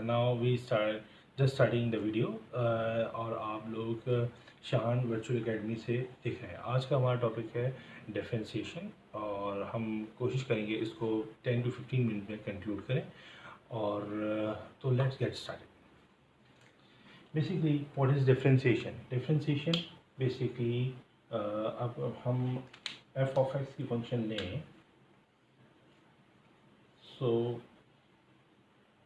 Now we starting the video और आप लोग शान वर्चुअल एकेडमी से देख रहे हैं। आज का हमारा टॉपिक है डिफरेंशिएशन और हम कोशिश करेंगे इसको 10 to 15 मिनट में कंक्लूड करें। और तो let's get started. Basically what is differentiation? Differentiation basically अब हम एफ ऑफ एक्स की फंक्शन लें। So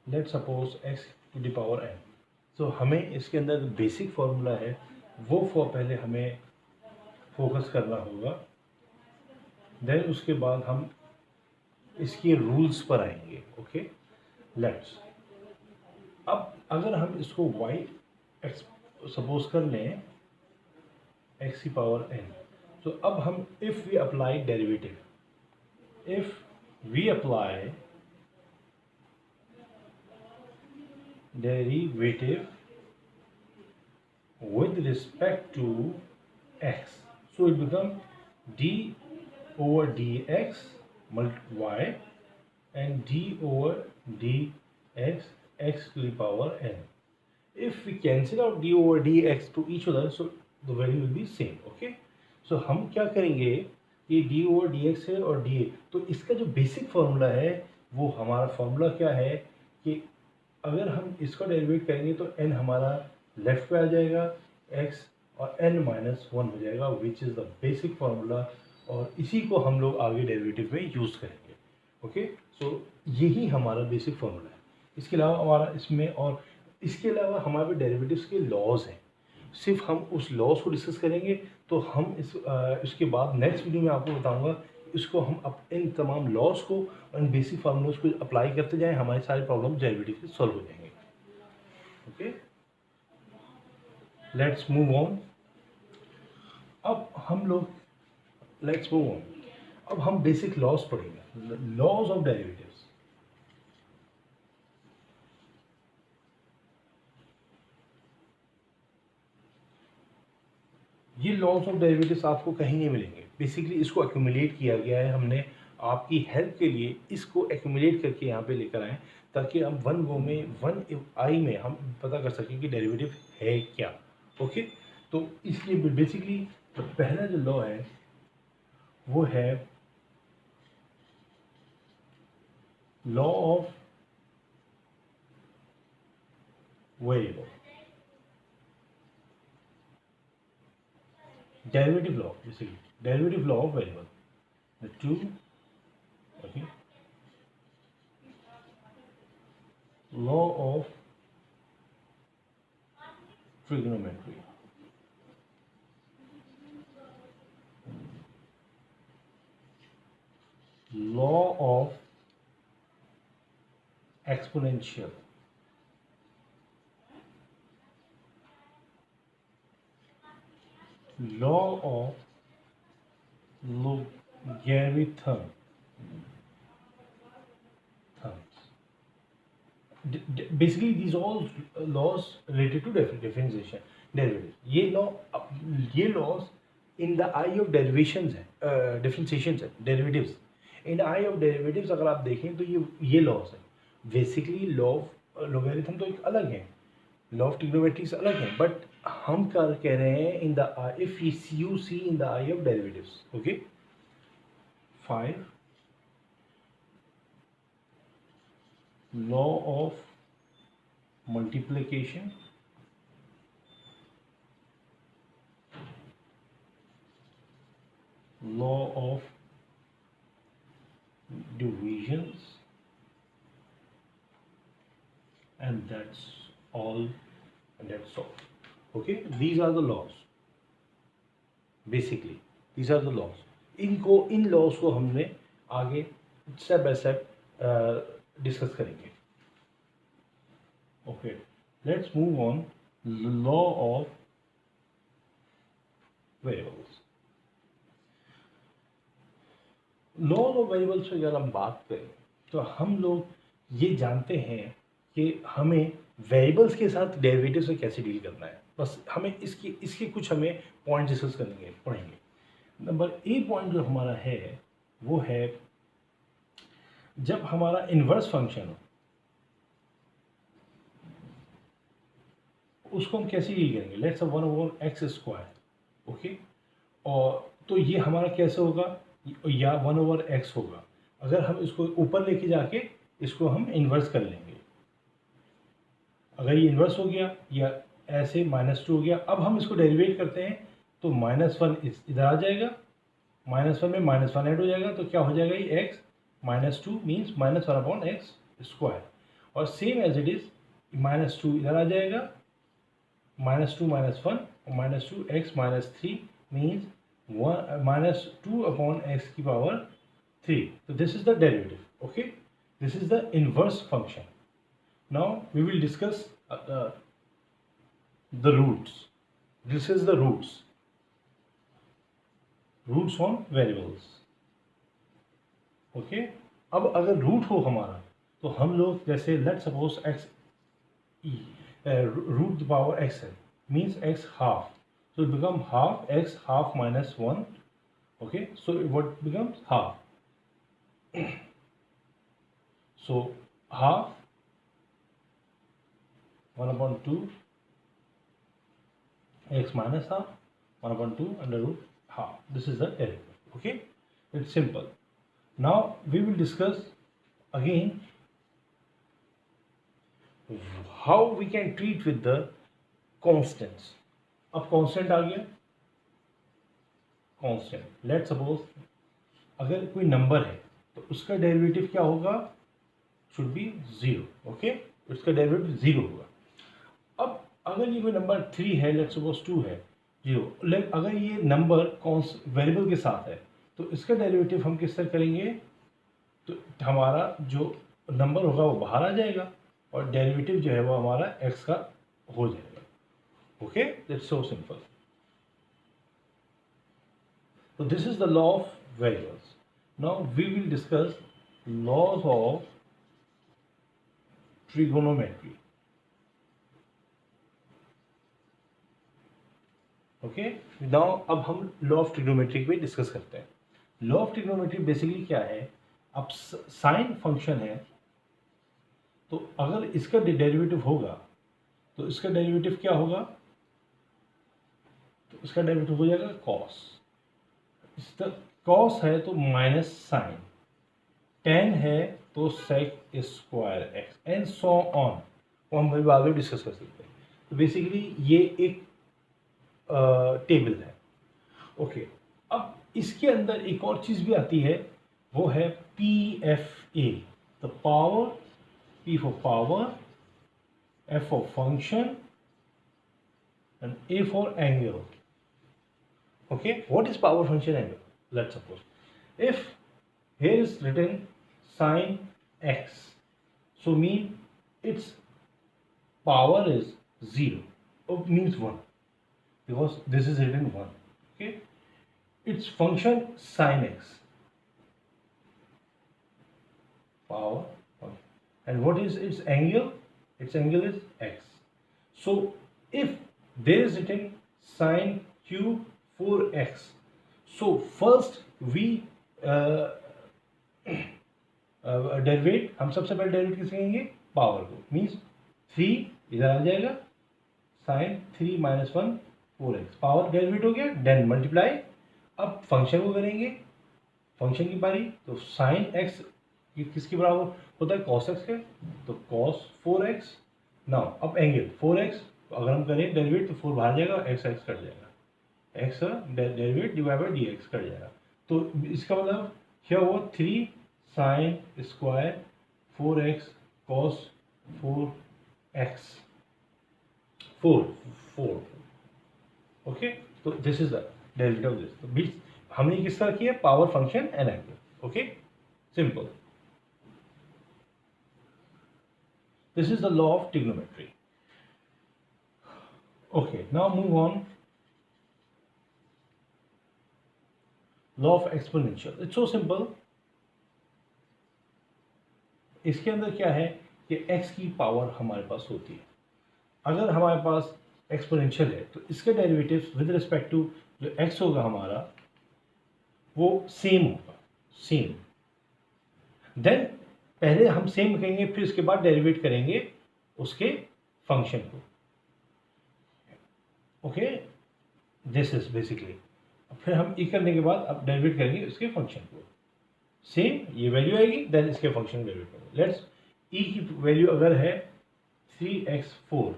let suppose x to the power n। So हमें इसके अंदर बेसिक फार्मूला है वो पहले हमें फोकस करना होगा, देन उसके बाद हम इसके रूल्स पर आएंगे। ओके, लेट्स अब अगर हम इसको y एक्स सपोज कर लें x की पावर n, तो अब हम if we apply derivative, if we apply derivative with respect to x, so it become d over dx y and d over dx x to the power n. If we cancel out d over dx to each other, so the value will be same. Okay, so हम क्या करेंगे, ये d over dx है और dA, तो इसका जो basic formula है वो हमारा फार्मूला क्या है कि अगर हम इसको डेरिवेट करेंगे तो n हमारा लेफ्ट पे आ जाएगा x और n माइनस 1 हो जाएगा, which is the basic formula, और इसी को हम लोग आगे डेरिवेटिव में यूज़ करेंगे। ओके, सो यही हमारा बेसिक फार्मूला है। इसके अलावा हमारा इसमें और इसके अलावा हमारे डेरिवेटिव्स के लॉज हैं, सिर्फ हम उस लॉज को डिस्कस करेंगे। तो हम इसके बाद नेक्स्ट वीडियो में आपको बताऊंगा इसको हम इन तमाम लॉज को और इन बेसिक फार्मूलाज को अप्लाई करते जाएं, हमारे सारे प्रॉब्लम डेरिवेटिव के सॉल्व हो जाएंगे। Okay, let's move on. अब हम लोग लेट्स मूव ऑन, अब हम बेसिक लॉज पढ़ेंगे, लॉज ऑफ डेरिवेटिव्स। ये लॉज ऑफ डेरिवेटिव्स आपको कहीं नहीं मिलेंगे। बेसिकली इसको एक्यूमुलेट किया गया है, हमने आपकी हेल्प के लिए इसको एक्यूमुलेट करके यहाँ पे लेकर आए ताकि हम वन गो में वन आई में हम पता कर सकें कि डेरिवेटिव है क्या। ओके, तो इसलिए बेसिकली पहला जो लॉ है वो है law of variable, derivative law, basically derivative law of variable, the two. Okay, law of trigonometry, law of exponential, law of logarithm, basically these all laws related to differentiation, derivative। ये laws in the eye of derivations है, differentiations है, derivatives in the eye of derivatives अगर आप देखें तो ये laws है। Basically law of logarithm तो एक अलग है, लॉ ऑफ ट्रिग्नोमेट्री से अलग है, बट हम कह रहे हैं in the if you see in the eye of derivatives. Okay, 5 law of multiplication, law of divisions, and that's all, and that's all. Okay, these are the laws, basically these are the laws। इन laws को हमने आगे step by step discuss करेंगे। Okay, let's move on. Law of variables, law of variables की अगर हम बात करें तो हम लोग ये जानते हैं कि हमें वेरिएबल्स के साथ डेरिवेटिव से कैसे डील करना है। बस हमें इसके कुछ हमें पॉइंट डिस्कस पढ़ेंगे। नंबर ए पॉइंट जो हमारा है वो है जब हमारा इन्वर्स फंक्शन हो, उसको हम कैसे डील करेंगे, लेट्स 1/x², ओके। और तो ये हमारा कैसे होगा, या 1/x होगा। अगर हम इसको ऊपर लेके जाके इसको हम इन्वर्स कर लेंगे, अगर ये इन्वर्स हो गया या ऐसे -2 हो गया, अब हम इसको डेरिवेट करते हैं तो -1 इधर आ जाएगा, -1 में -1 ऐड हो जाएगा, तो क्या हो जाएगा ये x -2 मीन्स -1/x²। और सेम एज इट इज -2 इधर आ जाएगा, -2 -1 और -2 x -3 means -2/x3। so this is the derivative, okay, this is the inverse function. Now we will discuss the roots. This is the roots on variables, okay. अब अगर root हो हमारा तो हम लोग जैसे late suppose x root the power x है, means x half, so it become half x half -1, okay, so what becomes half, so half 1/2 x minus half 1/2 under root half. This is the derivative, okay. It's simple. Now we will discuss again how we can treat with the constants. अब constant आ गया, constant, let's suppose अगर कोई number है तो उसका derivative क्या होगा, should be 0, okay, उसका डेरिवेटिव 0 होगा। अब अगर ये कोई नंबर 3 है, लेट्स सपोज 2 है, 0, अगर ये नंबर वेरिएबल के साथ है तो इसका डेरिवेटिव हम किस तरह करेंगे, तो हमारा जो नंबर होगा वो बाहर आ जाएगा और डेरिवेटिव जो है वो हमारा x का हो जाएगा, okay, that's so simple. So this is the law of variables. Now we will discuss laws of trigonometry. Okay. Now अब हम law of trigonometry पे डिस्कस करते हैं। law of trigonometry बेसिकली क्या है, अब साइन फंक्शन है तो अगर इसका डेरिवेटिव होगा तो इसका डेरिवेटिव क्या होगा, तो इसका डेरिवेटिव हो जाएगा कॉस। इसका कॉस है तो माइनस साइन, टेन है तो sec square X and so on, वो हम बाद में डिस्कस कर सकते हैं। तो बेसिकली ये एक टेबल है, ओके। अब इसके अंदर एक और चीज़ भी आती है, वो है PFA, the power, P for power, F for function and A for angle. Okay, what is power, function, angle? Let's suppose if here is written sin x, so mean its power is 0, or means 1, because this is written 1, okay. Its function sin x, power, and what is its angle, its angle is x. So if there is written sin cube 4x, so first we derivative, हम सबसे पहले derivative किस लेंगे, power को, means 3 इधर आ जाएगा, sign 3 - 1 4x, power derivative हो गया, देन मल्टीप्लाई। अब फंक्शन को करेंगे, फंक्शन की बारी, तो साइन x किसके बराबर होता है, cos x के, तो cos 4x। नाउ अब एंगल 4x, तो अगर हम करें डेरिवेट तो 4 बाहर जाएगा, x x कट जाएगा, x derivate divide by dx cut जाएगा। तो इसका मतलब क्या हुआ, 3 sine square 4x cos 4x 4 okay. तो this is the derivative of this. तो बीच हमने किस तरह किया, power, function and angle, okay, simple. This is the law of trigonometry. Okay, now move on. Law of exponential. It's so simple. इसके अंदर क्या है कि x की पावर हमारे पास होती है, अगर हमारे पास एक्सपोनेंशियल है तो इसके डेरिवेटिव विद रिस्पेक्ट टू जो x होगा हमारा वो सेम होगा, सेम। देन पहले हम सेम कहेंगे, फिर उसके बाद डेरिवेट करेंगे उसके फंक्शन को। Okay, this is basically. फिर हम ई करने के बाद अब डेरिवेट करेंगे इसके फंक्शन को, सेम ये वैल्यू आएगी, देन इसके फंक्शन डेरिवेट करेंगे। लेट्स ई की वैल्यू अगर है 3x4,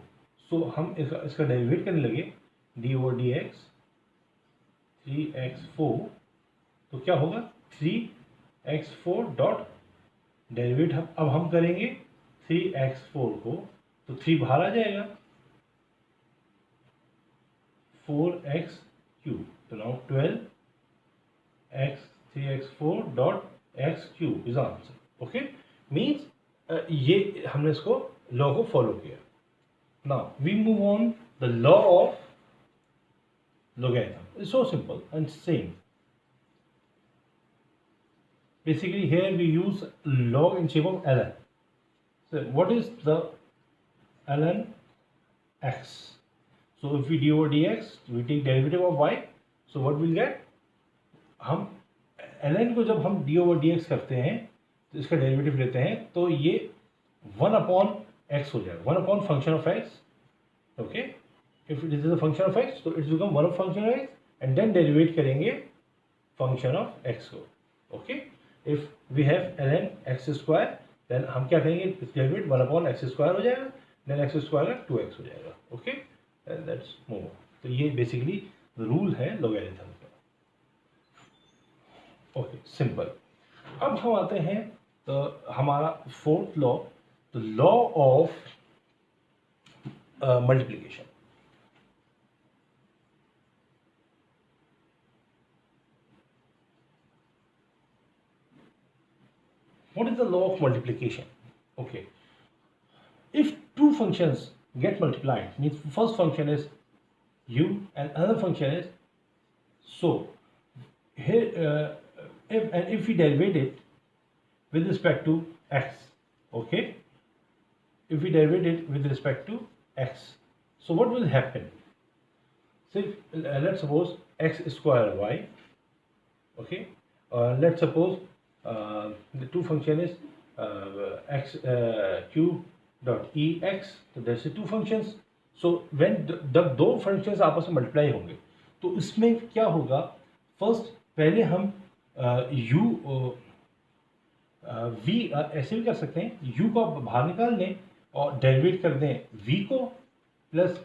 सो हम इसका डेरिवेट करने लगे D over D x 3x4, तो क्या होगा 3x4 डॉट डेरिवेट अब हम करेंगे 3x4 को, तो 3 बाहर आ जाएगा, 4x क्यूब, तो नाउ 12x 3x4 डॉट x cube is answer. Okay, means ये हमने इसको लॉ को फॉलो किया। Now we move on the law of logarithm. It's so simple and same. Basically here we use log in shape of ln. So what is the ln x? So if we d over dx, we take derivative of y. So what we'll get? हम ln को जब हम d over dx करते हैं तो इसका derivative लेते हैं तो ये 1 upon x हो जाएगा, 1 upon function of x. Okay, if this is a function of x, so it's become 1 of function of x and then derivate करेंगे function of x को. Okay, if we have ln x square, then हम क्या करेंगे, derivative 1 upon x square हो जाएगा, then x square का 2x हो जाएगा. Okay, and that's move on. तो ये बेसिकली रूल है लॉगरिथम का. Okay, simple. अब हम आते हैं तो हमारा fourth law, the law of multiplication. What is the law of multiplication? Okay, if two functions get multiplied, means first function is u and another function is so. Here, if we derivate it with respect to x, okay, if we derivate it with respect to x, so what will happen? So let's suppose x square y. Okay, let's suppose the two function is x cube dot ex, so there's two functions. So when जब दो functions आपस में multiply होंगे तो इसमें क्या होगा, first पहले हम u v ऐसे भी कर सकते हैं, u को बाहर निकाल दें और डेरिवेट कर दें v को, प्लस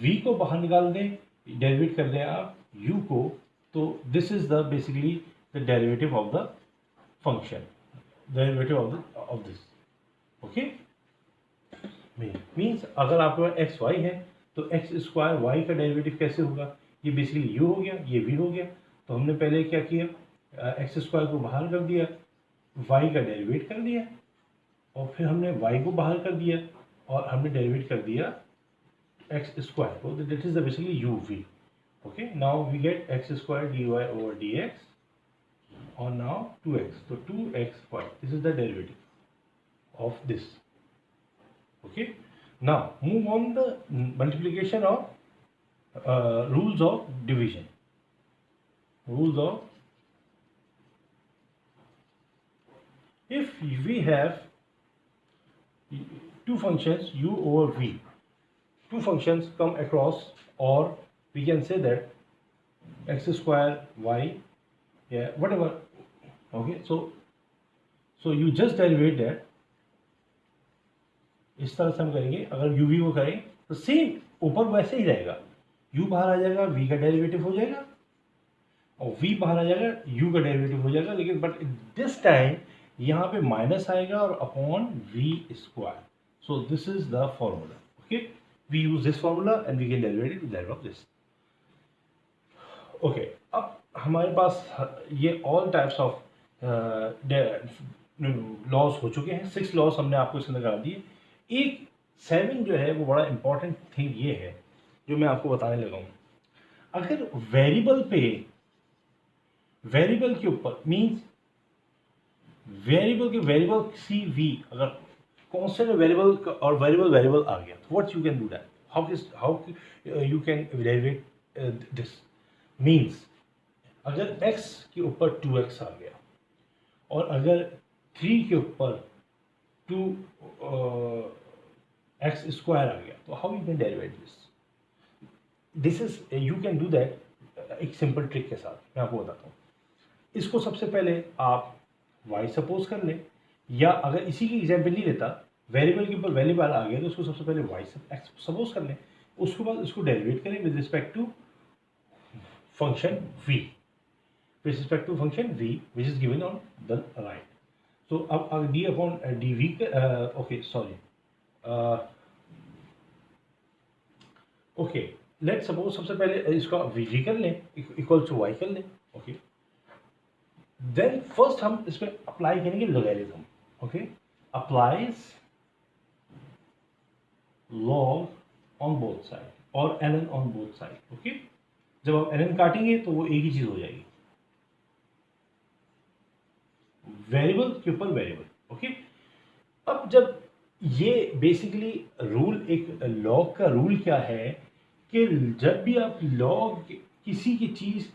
v को बाहर निकाल दें, डेरिवेट कर दें आप u को, तो this is the basically the derivative of the function, derivative of this. Okay, means अगर आपके पास एक्स वाई है तो एक्स स्क्वायर वाई का डेरिवेटिव कैसे होगा, ये बेसिकली यू हो गया, ये वी हो गया. तो हमने पहले क्या किया, एक्स स्क्वायर को बाहर कर दिया, वाई का डेरिवेट कर दिया, और फिर हमने वाई को बाहर कर दिया और हमने डेरिवेट कर दिया एक्स स्क्वायर को, that is the basically U V. Okay, now we get X square D Y over D X, or now 2x, so 2xy, this is the derivative of this. Okay, now move on the multiplication of rules of division. Rules of, if we have two functions u over v, two functions come across, or we can say that x square y, yeah, whatever. Okay, so you just derivate that. इस तरह से हम करेंगे. अगर u v को करें तो same ऊपर वैसे ही रहेगा, u बाहर आ जाएगा, v का डेरिवेटिव हो जाएगा, और v बाहर आ जाएगा, u का डेरिवेटिव हो जाएगा, लेकिन बट दिस टाइम यहाँ पे माइनस आएगा और upon v square. So this is the formula. Okay, we use this formula and we can derivate with help of this. Okay, अब हमारे पास ये ऑल टाइप्स ऑफ लॉस हो चुके हैं. 6 लॉस हमने आपको इसके अंदर करा दिए. एक 7 जो है वो बड़ा इंपॉर्टेंट थिंग ये है जो मैं आपको बताने लगा हूँ. अगर वेरिएबल के ऊपर, मींस वेरिएबल सी वी, अगर कांस्टेंट वेरिएबल और वेरिएबल आ गया, तो what you can do that, how you can derivative this. Means अगर x के ऊपर 2x आ गया और अगर 3 के ऊपर 2x स्क्वायर आ गया, तो how you can derivative this. This is you can do that एक सिंपल ट्रिक के साथ मैं आपको बताता हूँ। इसको सबसे पहले आप y सपोज कर लें, या अगर इसी की एग्जाम्पल नहीं लेता, वेरिएबल के ऊपर वेरिएबल आ गया तो उसको सबसे पहले y सपोज कर लें, उसके बाद इसको डेरिवेट करें with respect to function v, with respect to function v which is given on the right. So अब d upon dv okay sorry okay let's suppose सबसे पहले इसका vg कर लें इक्वल टू y कर लें। ओके देन फर्स्ट हम इसमें अप्लाई करेंगे logarithm. Okay applies log on both side और ln on both side. Okay जब आप ln काटेंगे तो वो एक ही चीज हो जाएगी, वेरिएबल के ऊपर वेरिएबल। ओके अब जब ये बेसिकली रूल, एक लॉग का रूल क्या है कि जब भी आप लॉग किसी की चीज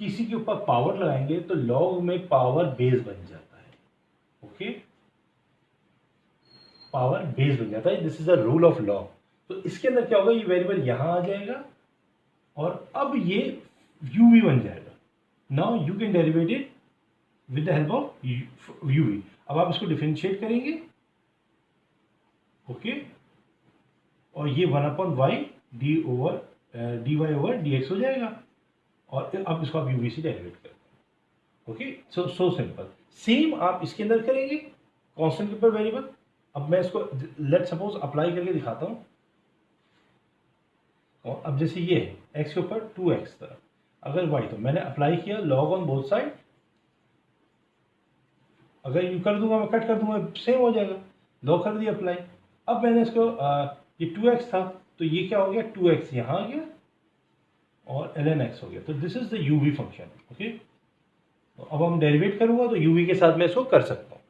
किसी के ऊपर पावर लगाएंगे तो लॉग में पावर बेस बन जाता है। ओके पावर बेस बन जाता है, this is the rule of log. तो इसके अंदर क्या होगा, ये वेरिएबल यहां आ जाएगा और अब ये u भी बन जाएगा। Now you can derivative it with the help of u v। अब आप इसको डिफरेंशिएट करेंगे। ओके और ये 1/y dy ओवर dx हो जाएगा और अब इसको आप u v से डेरिवेट करेंगे। Okay so simple. सेम आप इसके अंदर करेंगे कांस्टेंट के ऊपर वेरिएबल। अब मैं इसको लेट सपोज अप्लाई करके दिखाता हूं। और अब जैसे ये है x के ऊपर 2x था, अगर y तो मैंने अप्लाई किया लॉग ऑन बोथ साइड। अगर यू कर दूंगा मैं कट कर दूंगा सेम हो जाएगा, लॉग कर दिया अप्लाई। अब मैंने इसको ये 2x था तो ये क्या हो गया 2x यहाँ आ गया और ln x हो गया। तो this is the u v function. Okay अब हम डेरिवेट करूंगा तो u v के साथ मैं इसको कर सकता हूँ।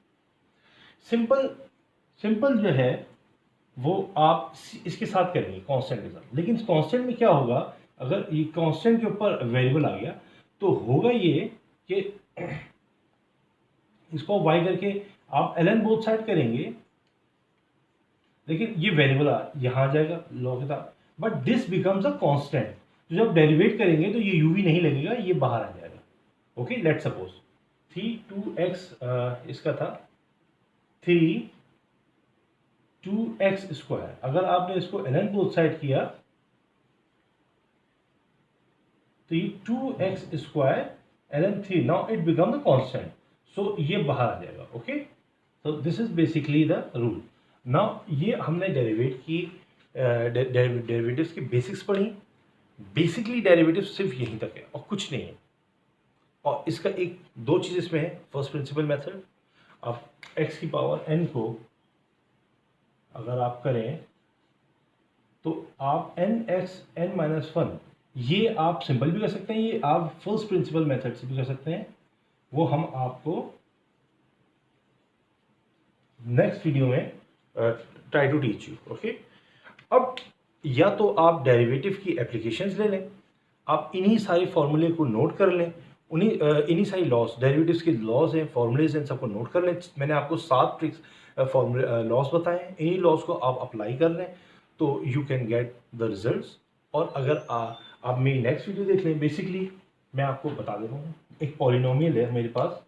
सिंपल जो है वो आप इसके साथ करेंगे कांस्टेंट के साथ, लेकिन कांस्टेंट में क्या होगा, अगर ये कांस्टेंट के ऊपर वेरिएबल आ गया तो होगा ये कि इसको y करके आप ln बोथ साइड करेंगे, लेकिन ये वेरिएबल यहाँ आ जाएगा लॉग के साथ, but this becomes a constant. तो जब डेरिवेट करेंगे तो ये u v नहीं लगेगा, ये बाहर आ जाएगा। ओके लेट सपोज 2x इसका था 2x स्क्वायर। अगर आपने इसको ln बोथ साइड किया तो ये 2x square ln 3, now it become the constant, so ये बाहर आ जाएगा। ओके तो this is basically the rule. Now ये हमने डेरिवेट की डेरिवेटिव्स की बेसिक्स पढ़ी। बेसिकली डेरिवेटिव सिर्फ यहीं तक है और कुछ नहीं है। और इसका एक दो चीज इसमें है, फर्स्ट प्रिंसिपल मेथड। आप x की पावर n को अगर आप करें तो आप n(x(n-1) ये आप सिंपल भी कर सकते हैं, ये आप फर्स्ट प्रिंसिपल मेथड से भी कर सकते हैं। वो हम आपको नेक्स्ट वीडियो में try to teach you. Okay अब या तो आप डेरिवेटिव की एप्लीकेशंस ले लें, आप इन्हीं सारे फॉर्मूले को नोट कर लें, इन्हीं सारी लॉस, डेरिवेटिव्स के लॉज हैं, फॉर्मूलेज हैं, सबको नोट कर लें। मैंने आपको 7 ट्रिक्स फॉर्मूले लॉस बताए हैं, इन्हीं लॉस को आप अप्लाई कर लें तो you can get the results. और अगर आप मेरी नेक्स्ट वीडियो देख लें, बेसिकली मैं आपको बता दे रहा हूँ, एक पॉलिनोमियल है मेरे पास,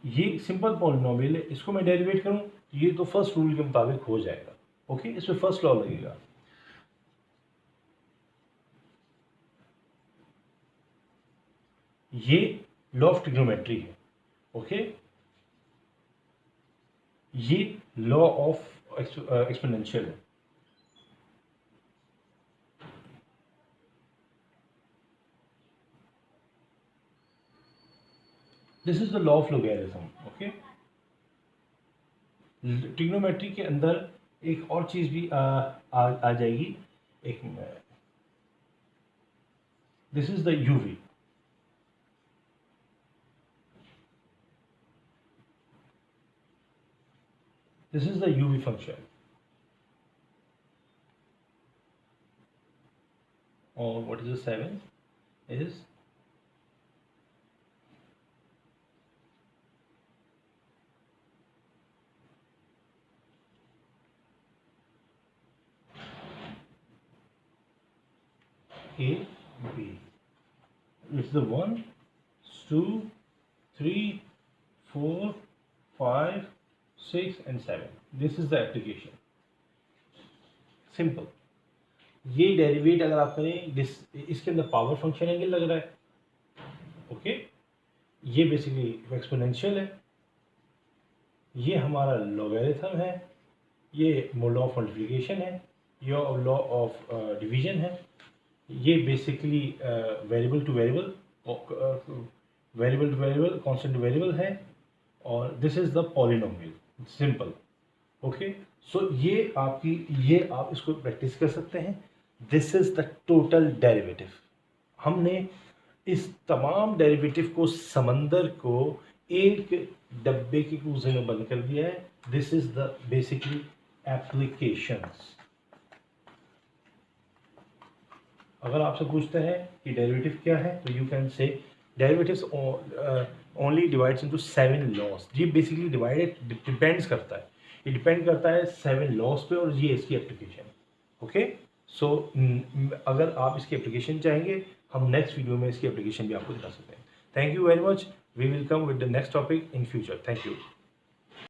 ये सिंपल पॉलिनोमियल है, इसको मैं डेरिवेट करूं तो ये तो फर्स्ट रूल के मुताबिक हो जाएगा। ओके इसमें फर्स्ट लॉ लगेगा, ये लॉ ऑफ ट्रिग्नोमेट्री है। ओके ये लॉ ऑफ एक्सपोनेंशियल है। This is the law of logarithm. Okay trigonometry के अंदर एक और चीज भी आ जाएगी, एक this is the UV. This is the UV function. Or what is the 7 is A, B. It's the 1, 2, 3, 4, 5, 6 and 7. This is the application. Simple. ये derivative अगर आप करें, इसके अंदर पावर फंक्शन एंगल लग रहा है, ओके। ये बेसिकली एक्सपोनेंशियल है, ये हमारा लॉगरिथम है, ये लॉ ऑफ मल्टीप्लिकेशन है, ये लॉ ऑफ डिवीजन है, ये basically variable to variable, constant to variable है, और this is the polynomial, simple, okay. So ये आप इसको प्रैक्टिस कर सकते हैं। This is the total derivative. हमने इस तमाम डेरिवेटिव को, समंदर को एक डब्बे के कूजे में बंद कर दिया है। This is the basically applications. अगर आपसे पूछते हैं कि डेरिवेटिव क्या है, तो you can say derivatives only divides into 7 laws. ये बेसिकली डिपेंड्स करता है, ये डिपेंड करता है 7 लॉज पे, और ये इसकी एप्लीकेशन, ओके। सो अगर आप इसकी एप्लीकेशन चाहेंगे, हम नेक्स्ट वीडियो में इसकी एप्लीकेशन भी आपको दिखा सकते हैं। Thank you very much. We will come with the next topic in future. Thank you.